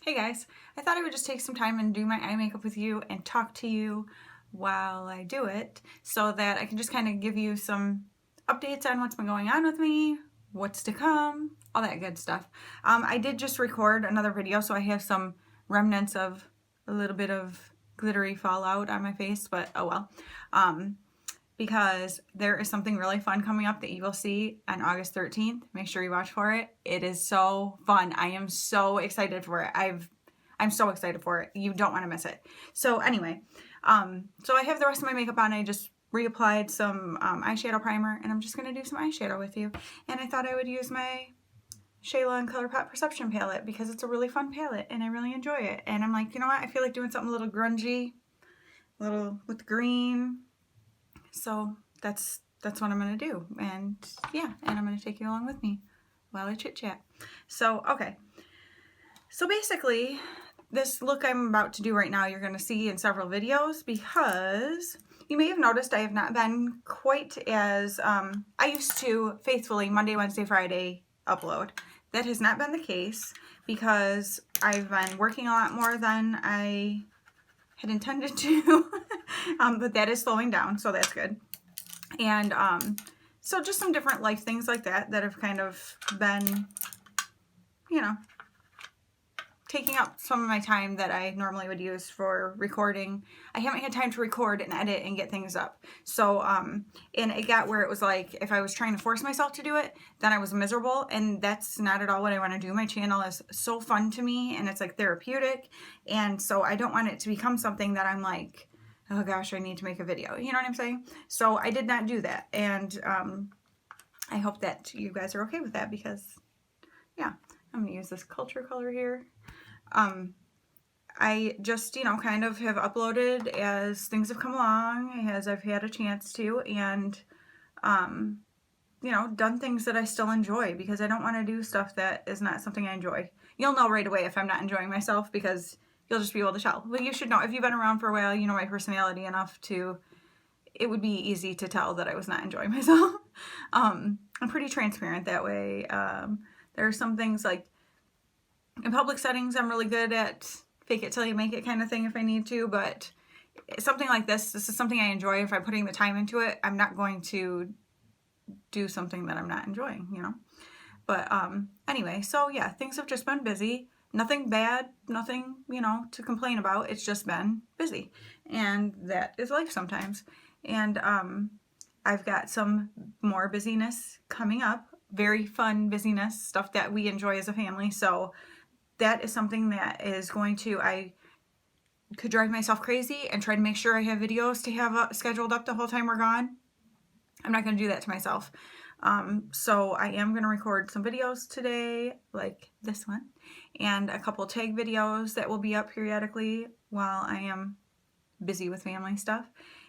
Hey guys, I thought I would just take some time and do my eye makeup with you and talk to you while I do it so that I can just kind of give you some updates on what's been going on with me, what's to come, all that good stuff. I did just record another video, so I have some remnants of a little bit of glittery fallout on my face, but oh well. Because there is something really fun coming up that you will see on August 13th. Make sure you watch for it. It is so fun. I am so excited for it. I'm so excited for it. You don't want to miss it. So anyway, so I have the rest of my makeup on. I just reapplied some eyeshadow primer, and I'm just going to do some eyeshadow with you. And I thought I would use my Shayla and ColourPop Perception palette because it's a really fun palette and I really enjoy it. And I'm like, you know what? I feel like doing something a little grungy, a little with green. So that's what I'm going to do. And yeah, and I'm going to take you along with me while I chit chat. So, okay. So basically, this look I'm about to do right now, you're going to see in several videos because you may have noticed I have not been quite as, I used to faithfully Monday, Wednesday, Friday upload. That has not been the case because I've been working a lot more than I had intended to, but that is slowing down, so that's good. And so just some different life things like that have kind of been, you know, taking up some of my time that I normally would use for recording. I haven't had time to record and edit and get things up. So, and it got where it was like, if I was trying to force myself to do it, then I was miserable, and that's not at all what I want to do. My channel is so fun to me, and it's like therapeutic, and so I don't want it to become something that I'm like, oh gosh, I need to make a video. You know what I'm saying? So I did not do that, and I hope that you guys are okay with that because, yeah, I'm going to use this Culture color here. I just, you know, kind of have uploaded as things have come along, as I've had a chance to, and, you know, done things that I still enjoy because I don't want to do stuff that is not something I enjoy. You'll know right away if I'm not enjoying myself because you'll just be able to tell. Well, you should know. If you've been around for a while, you know my personality enough to, it would be easy to tell that I was not enjoying myself. I'm pretty transparent that way. There are some things like, in public settings, I'm really good at fake it till you make it kind of thing if I need to, but something like this is something I enjoy. If I'm putting the time into it, I'm not going to do something that I'm not enjoying, you know? But anyway, so yeah, things have just been busy. Nothing bad, nothing, you know, to complain about. It's just been busy. And that is life sometimes. And I've got some more busyness coming up. Very fun busyness, stuff that we enjoy as a family. So that is something that is going to, I could drive myself crazy and try to make sure I have videos to have scheduled up the whole time we're gone. I'm not going to do that to myself. So I am going to record some videos today, like this one, and a couple tag videos that will be up periodically while I am busy with family stuff.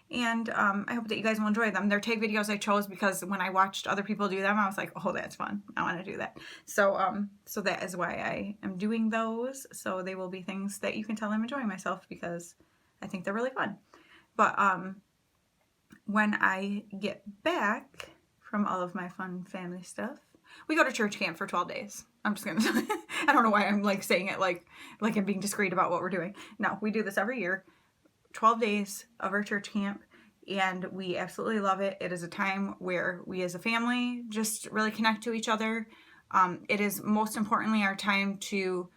And I hope that you guys will enjoy them. They're tag videos I chose because when I watched other people do them, I was like, oh, that's fun. I want to do that. So so that is why I am doing those. So they will be things that you can tell I'm enjoying myself because I think they're really fun. But when I get back from all of my fun family stuff, we go to church camp for 12 days. I'm just going to, I don't know why I'm like saying it like I'm being discreet about what we're doing. No, we do this every year. 12 days of our church camp, and we absolutely love it. It is a time where we as a family just really connect to each other. It is most importantly our time to,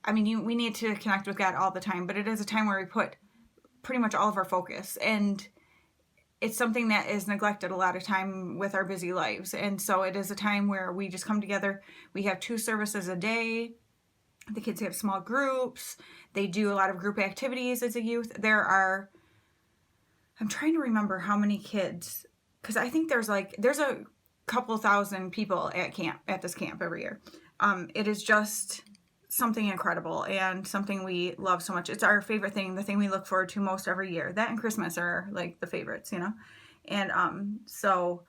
I mean, we need to connect with God all the time, but it is a time where we put pretty much all of our focus, and it's something that is neglected a lot of time with our busy lives. And so it is a time where we just come together. We have 2 services a day. The kids have small groups. They do a lot of group activities as a youth. I'm trying to remember how many kids, because I think there's a couple thousand people at this camp every year. It is just something incredible and something we love so much. It's our favorite thing, the thing we look forward to most every year. That and Christmas are like the favorites, you know? And so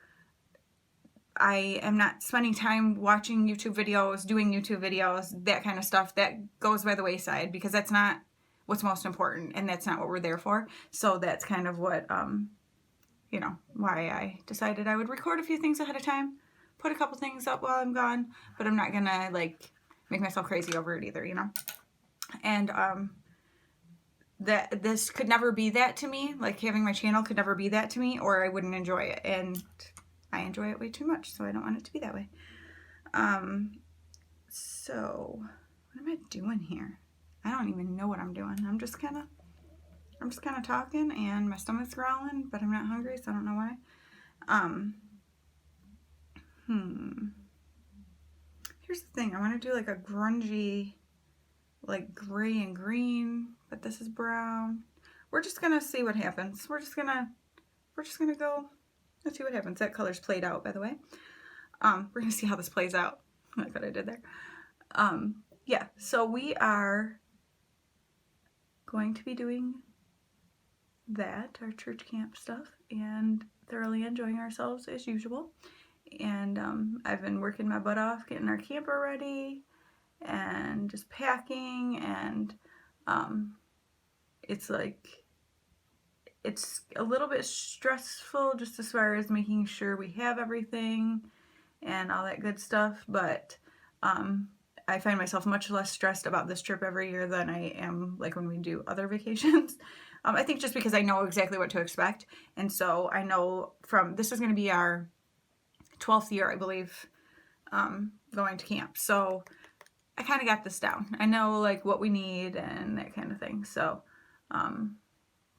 I am not spending time watching YouTube videos, doing YouTube videos, that kind of stuff. That goes by the wayside because that's not what's most important, and that's not what we're there for. So that's kind of what, you know, why I decided I would record a few things ahead of time, put a couple things up while I'm gone, but I'm not gonna like make myself crazy over it either, you know? And that this could never be that to me. Like having my channel could never be that to me, or I wouldn't enjoy it. And I enjoy it way too much, so I don't want it to be that way. So what am I doing here? I don't even know what I'm doing. I'm just kind of talking, and my stomach's growling, but I'm not hungry, so I don't know why. Here's the thing. I want to do like a grungy, like gray and green, but this is brown. We're just gonna see what happens. We're just gonna go. Let's see what happens. That color's played out, by the way. We're gonna see how this plays out. Like what I did there. Yeah. So we are going to be doing that, our church camp stuff, and thoroughly enjoying ourselves as usual. And I've been working my butt off getting our camper ready and just packing, and it's like, it's a little bit stressful just as far as making sure we have everything and all that good stuff, but I find myself much less stressed about this trip every year than I am like when we do other vacations. I think just because I know exactly what to expect, and so I know this is going to be our 12th year, I believe, going to camp. So I kind of got this down. I know like what we need and that kind of thing. So,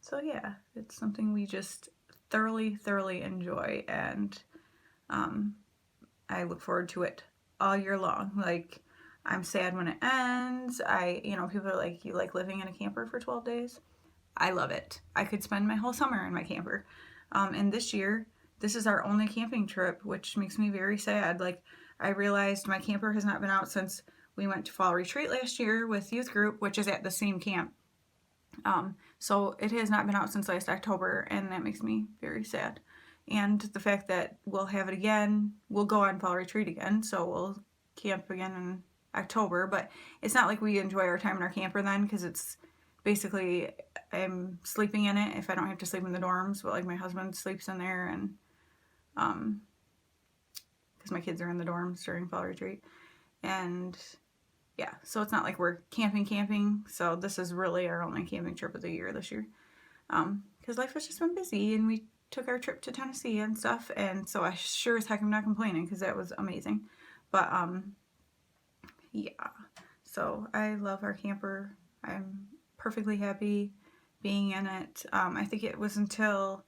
so yeah, it's something we just thoroughly enjoy, and I look forward to it all year long. Like, I'm sad when it ends. People are like, you like living in a camper for 12 days? I love it. I could spend my whole summer in my camper. And this year, this is our only camping trip, which makes me very sad. Like, I realized my camper has not been out since we went to fall retreat last year with youth group, which is at the same camp. So it has not been out since last October, and that makes me very sad. And the fact that we'll have it again, we'll go on fall retreat again, so we'll camp again in October, but it's not like we enjoy our time in our camper then, because it's basically, I'm sleeping in it if I don't have to sleep in the dorms, but like my husband sleeps in there, and because my kids are in the dorms during fall retreat. And yeah, so it's not like we're camping, so this is really our only camping trip of the year this year, because life has just been busy, and we took our trip to Tennessee and stuff, and so I sure as heck am not complaining, because that was amazing. But yeah, so I love our camper. I'm perfectly happy being in it. I think it was until,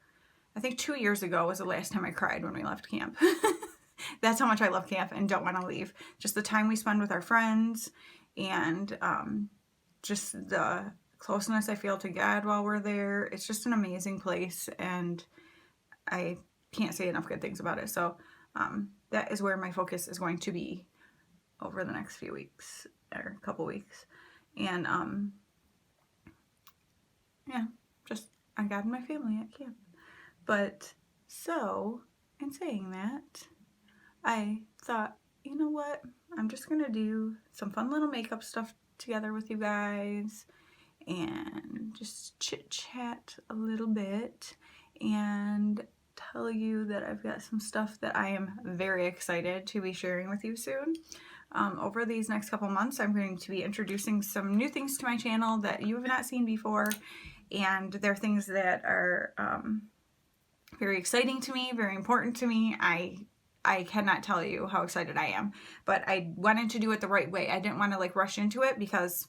I think 2 years ago was the last time I cried when we left camp. That's how much I love camp and don't want to leave. Just the time we spend with our friends, and just the closeness I feel to God while we're there. It's just an amazing place, and I can't say enough good things about it. So that is where my focus is going to be over the next few weeks, or a couple weeks. And yeah, just I God and my family at camp. But so, in saying that, I thought, you know what, I'm just gonna do some fun little makeup stuff together with you guys, and just chit chat a little bit, and tell you that I've got some stuff that I am very excited to be sharing with you soon. Over these next couple months, I'm going to be introducing some new things to my channel that you have not seen before, and they're things that are very exciting to me, very important to me. I cannot tell you how excited I am, but I wanted to do it the right way. I didn't want to like rush into it, because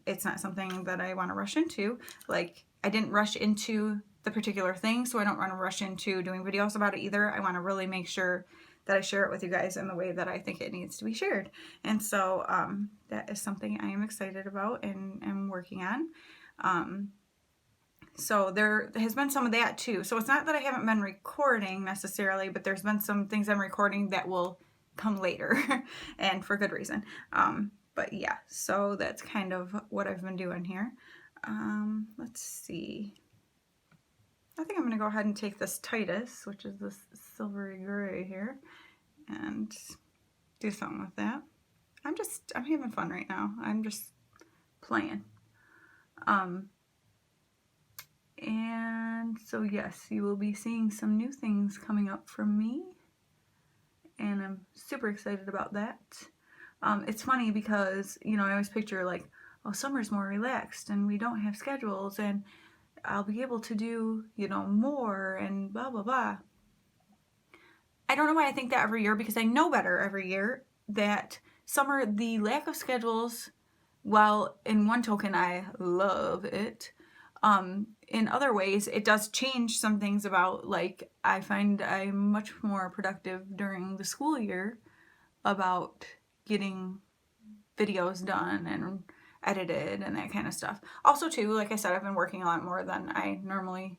it's not something that I want to rush into. Like, I didn't rush into the particular thing, so I don't want to rush into doing videos about it either. I want to really make sure that I share it with you guys in the way that I think it needs to be shared. And so that is something I am excited about and am working on. So there has been some of that too. So it's not that I haven't been recording necessarily, but there's been some things I'm recording that will come later and for good reason. But yeah, so that's kind of what I've been doing here. Let's see. I think I'm going to go ahead and take this Titus, which is this silvery gray here, and do something with that. I'm having fun right now. I'm just playing. And so yes, you will be seeing some new things coming up from me, and I'm super excited about that. It's funny because, you know, I always picture like, oh, summer's more relaxed and we don't have schedules and I'll be able to do, more and blah, blah, blah. I don't know why I think that every year, because I know better every year that summer, the lack of schedules, while in one token I love it, in other ways it does change some things about, like, I find I'm much more productive during the school year about getting videos done and edited and that kind of stuff. Also too, like I said, I've been working a lot more than I normally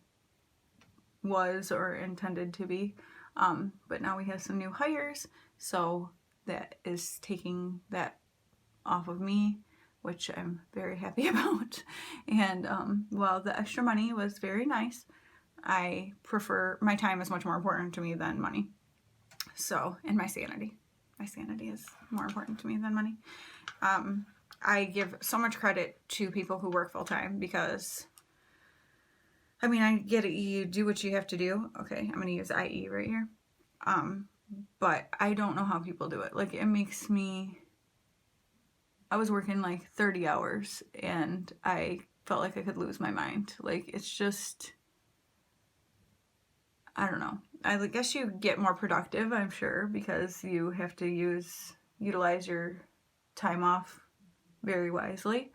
was or intended to be. But now we have some new hires, so that is taking that off of me, which I'm very happy about. And while the extra money was very nice, I prefer, my time is much more important to me than money. So, and my sanity. My sanity is more important to me than money. I give so much credit to people who work full time, because I mean, I get it, you do what you have to do. Okay, I'm going to use IE right here. But I don't know how people do it. Like, it makes me, I was working like 30 hours and I felt like I could lose my mind. Like, it's just, I don't know. I guess you get more productive, I'm sure, because you have to utilize your time off very wisely.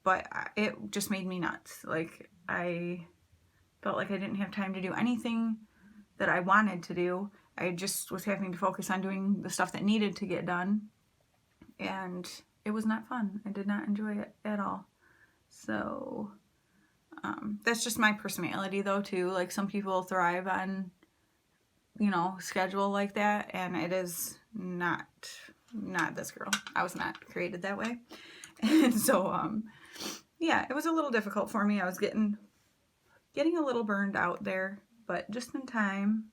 But it just made me nuts. Like, I felt like I didn't have time to do anything that I wanted to do. I just was having to focus on doing the stuff that needed to get done. And it was not fun. I did not enjoy it at all. So that's just my personality, though, too. Like, some people thrive on, schedule like that, and it is not this girl. I was not created that way. And so yeah, it was a little difficult for me. I was getting a little burned out there, but just in time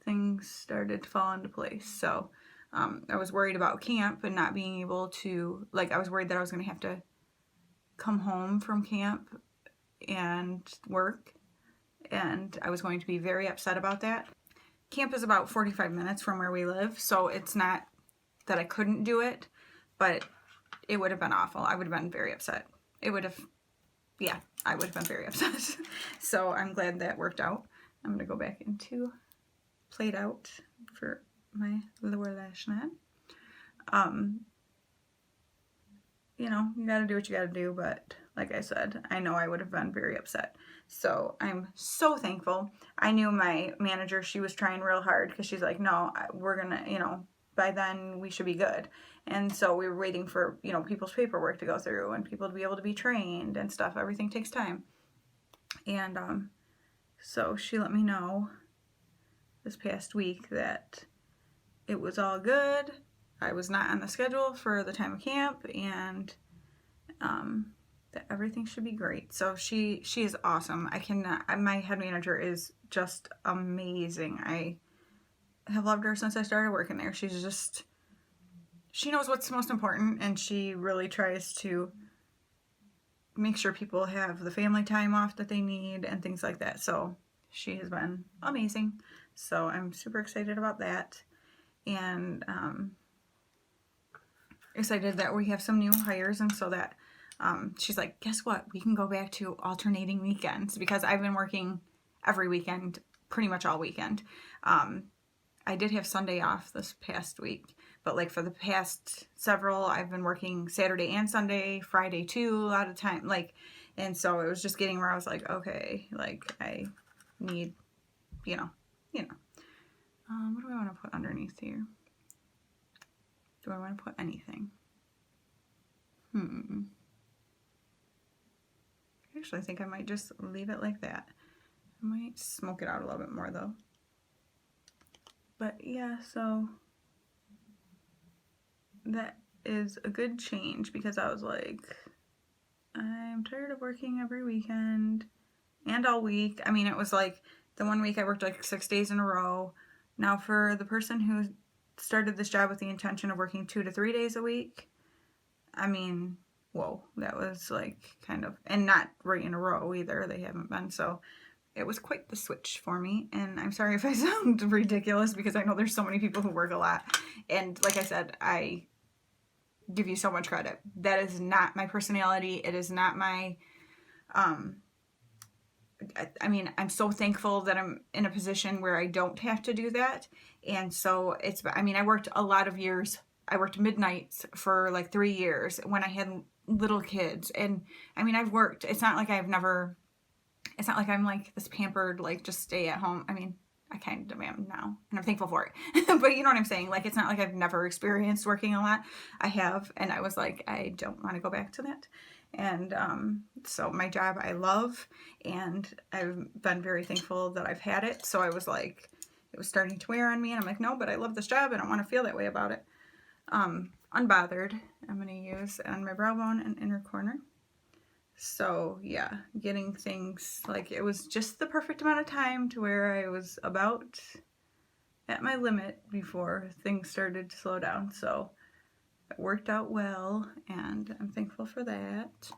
things started to fall into place. So I was worried about camp and not being able to, like, I was worried that I was going to have to come home from camp and work, and I was going to be very upset about that. Camp is about 45 minutes from where we live, so it's not that I couldn't do it, but it would have been awful. I would have been very upset. I would have been very upset. So I'm glad that worked out. I'm going to go back into played out for my lower lash line. You gotta do what you gotta do, but like I said, I know I would have been very upset. So I'm so thankful. I knew my manager, she was trying real hard, because she's like, no, we're gonna, by then we should be good. And so we were waiting for, people's paperwork to go through and people to be able to be trained and stuff. Everything takes time. And so she let me know this past week that it was all good. I was not on the schedule for the time of camp, and that everything should be great. So she is awesome. My head manager is just amazing. I have loved her since I started working there. She knows what's most important, and she really tries to make sure people have the family time off that they need and things like that. So she has been amazing. So I'm super excited about that. And excited that we have some new hires, and so that she's like, guess what, we can go back to alternating weekends, because I've been working every weekend, pretty much all weekend. I did have Sunday off this past week, but like for the past several, I've been working Saturday and Sunday, Friday too, a lot of time, like, and so it was just getting where I was like, okay, like, I need, what do I want to put underneath here? Do I want to put anything? Actually, I think I might just leave it like that. I might smoke it out a little bit more, though. But yeah, so that is a good change, because I was like, I'm tired of working every weekend and all week. I mean, it was like the one week I worked like 6 days in a row. Now, for the person who started this job with the intention of working 2 to 3 days a week, I mean, whoa, that was like kind of, and not right in a row either. They haven't been, so it was quite the switch for me. And I'm sorry if I sound ridiculous, because I know there's so many people who work a lot. And like I said, I give you so much credit. That is not my personality. It is not my, I mean, I'm so thankful that I'm in a position where I don't have to do that. And so I worked a lot of years. I worked midnights for like 3 years when I had little kids. And I mean, I've worked, it's not like I'm like this pampered, like just stay at home. I mean, I kind of am now, and I'm thankful for it. But you know what I'm saying? Like, it's not like I've never experienced working a lot. I have, and I was like, I don't want to go back to that. And so my job I love, and I've been very thankful that I've had it. So I was like, it was starting to wear on me, and I'm like, no, but I love this job. I don't want to feel that way about it. Unbothered, I'm going to use on my brow bone and inner corner. So yeah, getting things, like, it was just the perfect amount of time to where I was about at my limit before things started to slow down. So it worked out well, and I'm thankful for that.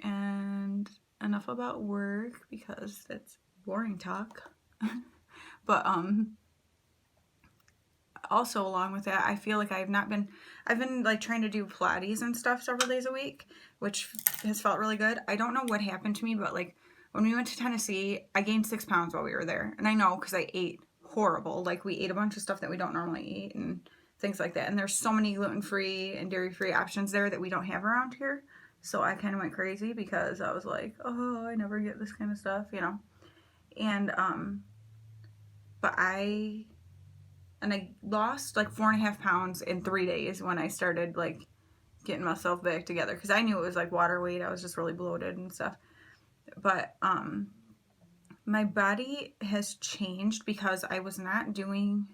And enough about work, because that's boring talk. But also along with that, I feel like I've been like trying to do Pilates and stuff several days a week, which has felt really good. I don't know what happened to me, but like when we went to Tennessee, I gained 6 pounds while we were there. And I know, because I ate horrible. Like, we ate a bunch of stuff that we don't normally eat and things like that. And there's so many gluten-free and dairy-free options there that we don't have around here. So I kind of went crazy, because I was like, oh, I never get this kind of stuff, you know. And but I lost like 4.5 pounds in 3 days when I started like getting myself back together, because I knew it was like water weight. I was just really bloated and stuff. But my body has changed, because I was not doing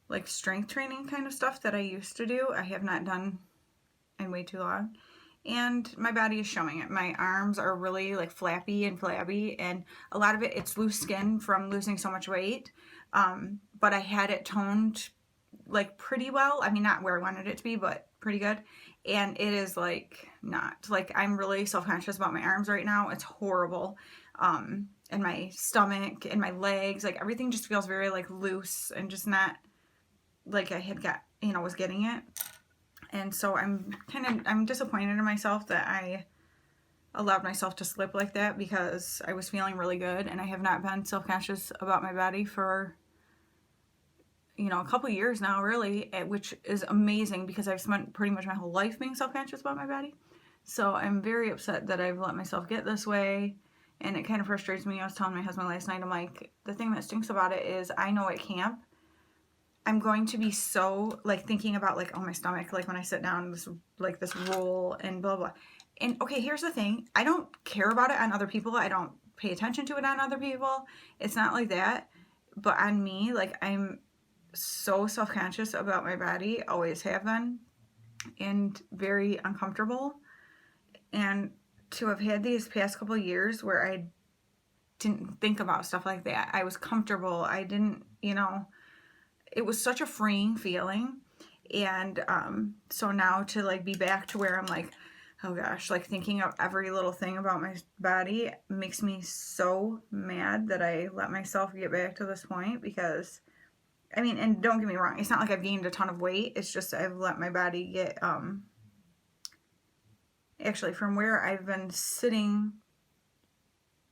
like strength training kind of stuff that I used to do. I have not done in way too long. And my body is showing it. My arms are really like flappy and flabby, and a lot of it's loose skin from losing so much weight. But I had it toned like pretty well. I mean, not where I wanted it to be, but pretty good. And it is like not. Like, I'm really self-conscious about my arms right now. It's horrible. And my stomach and my legs, like everything just feels very like loose and just not like I had was getting it. And so I'm disappointed in myself that I allowed myself to slip like that, because I was feeling really good, and I have not been self-conscious about my body for, a couple years now, really, which is amazing, because I've spent pretty much my whole life being self-conscious about my body. So I'm very upset that I've let myself get this way, and it kind of frustrates me. I was telling my husband last night, I'm like, the thing that stinks about it is I know at camp, I'm going to be so, like, thinking about, like, oh, my stomach, like, when I sit down, this roll and blah, blah. And, okay, here's the thing. I don't care about it on other people. I don't pay attention to it on other people. It's not like that. But on me, like, I'm so self-conscious about my body, always have been, and very uncomfortable. And to have had these past couple of years where I didn't think about stuff like that, I was comfortable. I didn't, it was such a freeing feeling. And so now to like be back to where I'm like, oh gosh, like thinking of every little thing about my body makes me so mad that I let myself get back to this point. Because I mean, and don't get me wrong, it's not like I've gained a ton of weight. It's just I've let my body get actually, from where I've been sitting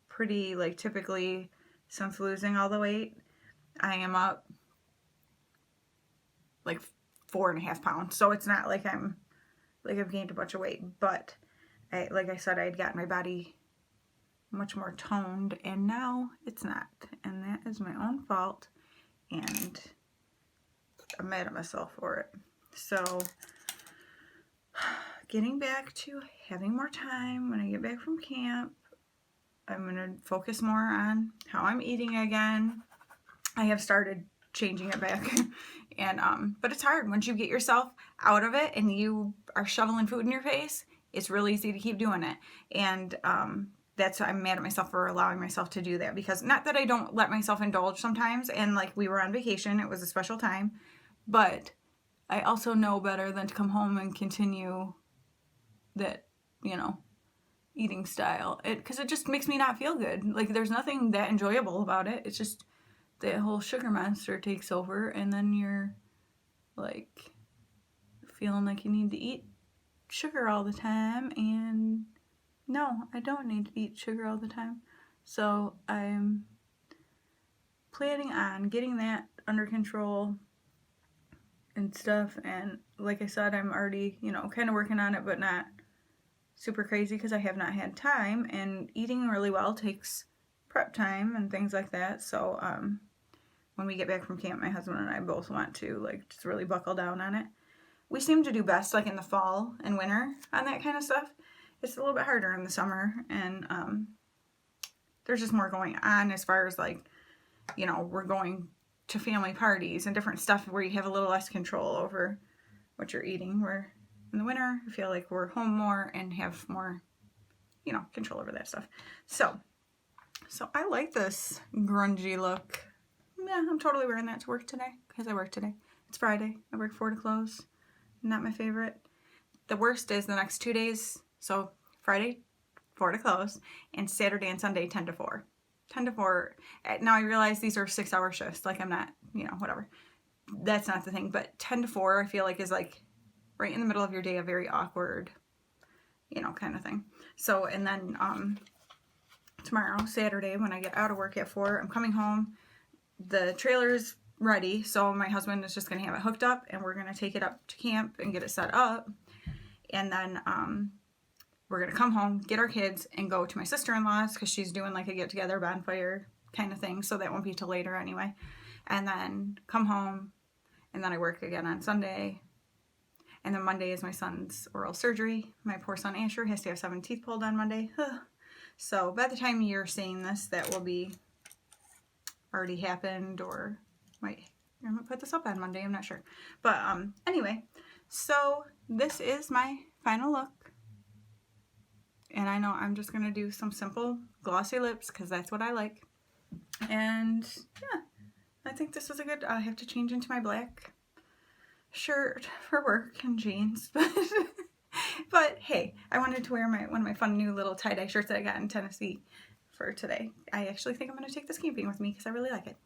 pretty like typically since losing all the weight, I am up like 4.5 pounds. So it's not like I've gained a bunch of weight, but like I said, I had gotten my body much more toned, and now it's not. And that is my own fault, and I'm mad at myself for it. So getting back to having more time when I get back from camp, I'm going to focus more on how I'm eating again. I have started changing it back. And but it's hard once you get yourself out of it and you are shoveling food in your face. It's really easy to keep doing it. And that's why I'm mad at myself for allowing myself to do that, because not that I don't let myself indulge sometimes, and like we were on vacation, it was a special time, but I also know better than to come home and continue that, eating style, because it just makes me not feel good. Like, there's nothing that enjoyable about it. It's just the whole sugar monster takes over, and then you're like feeling like you need to eat sugar all the time, and no, I don't need to eat sugar all the time. So I'm planning on getting that under control and stuff, and like I said, I'm already, you know, kind of working on it, but not super crazy because I have not had time, and eating really well takes prep time and things like that. So when we get back from camp, my husband and I both want to like just really buckle down on it. We seem to do best like in the fall and winter on that kind of stuff. It's a little bit harder in the summer, and there's just more going on as far as like, you know, we're going to family parties and different stuff where you have a little less control over what you're eating. Where in the winter, I feel like we're home more and have more, you know, control over that stuff. So I like this grungy look. Yeah, I'm totally wearing that to work today because I work today. It's Friday. I work 4 to close. Not my favorite. The worst is the next 2 days. So Friday, 4 to close, and Saturday and Sunday, 10 to 4. 10 to 4. Now I realize these are 6-hour shifts. Like I'm not, you know, whatever. That's not the thing. But 10 to 4, I feel like is like right in the middle of your day, a very awkward, you know, kind of thing. So, and then tomorrow, Saturday, when I get out of work at 4, I'm coming home. The trailer's ready, so my husband is just going to have it hooked up, and we're going to take it up to camp and get it set up. And then we're going to come home, get our kids, and go to my sister-in-law's because she's doing like a get-together bonfire kind of thing, so that won't be till later anyway. And then come home, and then I work again on Sunday. And then Monday is my son's oral surgery. My poor son Asher has to have 7 teeth pulled on Monday. So by the time you're seeing this, that will be already happened, or wait, I'm gonna put this up on Monday, I'm not sure. But anyway, so this is my final look. And I know I'm just gonna do some simple glossy lips because that's what I like. And yeah, I think this is a good, I have to change into my black shirt for work and jeans, but hey, I wanted to wear one of my fun new little tie-dye shirts that I got in Tennessee for today. I actually think I'm going to take this camping with me because I really like it.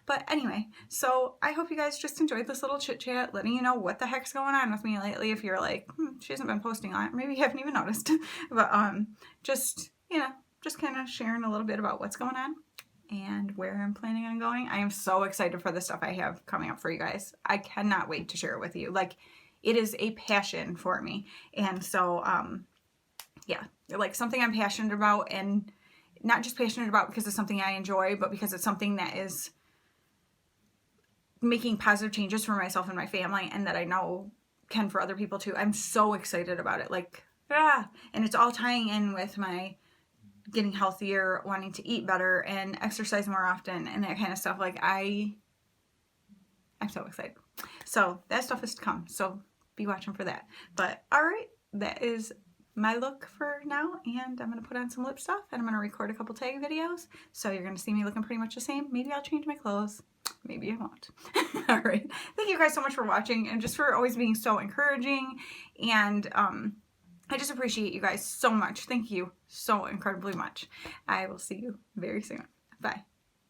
But anyway, so I hope you guys just enjoyed this little chit chat, letting you know what the heck's going on with me lately. If you're like, she hasn't been posting on it, maybe you haven't even noticed. But just, you know, just kind of sharing a little bit about what's going on and where I'm planning on going. I am so excited for the stuff I have coming up for you guys. I cannot wait to share it with you. Like, it is a passion for me. And so, yeah, like something I'm passionate about, and not just passionate about because it's something I enjoy, but because it's something that is making positive changes for myself and my family, and that I know can for other people too. I'm so excited about it. Like, and it's all tying in with my getting healthier, wanting to eat better and exercise more often and that kind of stuff. Like I'm so excited. So that stuff is to come. So be watching for that. But all right, that is my look for now, and I'm going to put on some lip stuff, and I'm going to record a couple tag videos, so you're going to see me looking pretty much the same. Maybe I'll change my clothes, maybe I won't. All right, thank you guys so much for watching, and just for always being so encouraging, and I just appreciate you guys so much. Thank you so incredibly much. I will see you very soon. Bye.